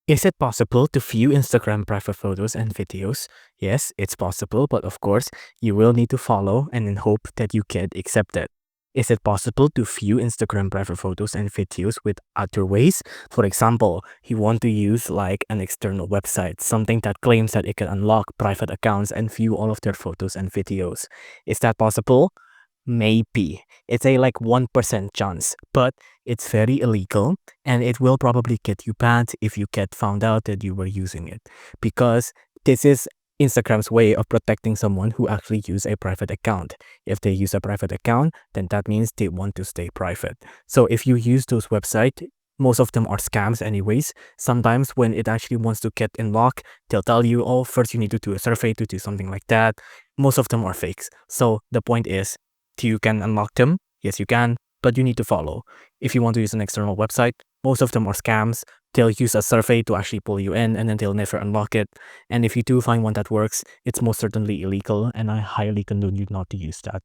Is it possible to view Instagram private photos and videos? Yes, it's possible, but of course, you will need to follow and then hope that you get accepted. Is it possible to view Instagram private photos and videos with other ways? For example, you want to use like an external website, something that claims that it can unlock private accounts and view all of their photos and videos. Is that possible? Maybe. It's a like 1% chance, but it's very illegal and it will probably get you banned if you get found out that you were using it. Because this is Instagram's way of protecting someone who actually use a private account. If they use a private account, then that means they want to stay private. So if you use those websites, most of them are scams anyways. Sometimes when it actually wants to get in lock, they'll tell you, oh, first you need to do a survey to do something like that. Most of them are fakes. So the point is, you can unlock them. Yes, you can, but you need to follow. If you want to use an external website, most of them are scams. They'll use a survey to actually pull you in and then they'll never unlock it. And if you do find one that works, it's most certainly illegal and I highly condone you not to use that.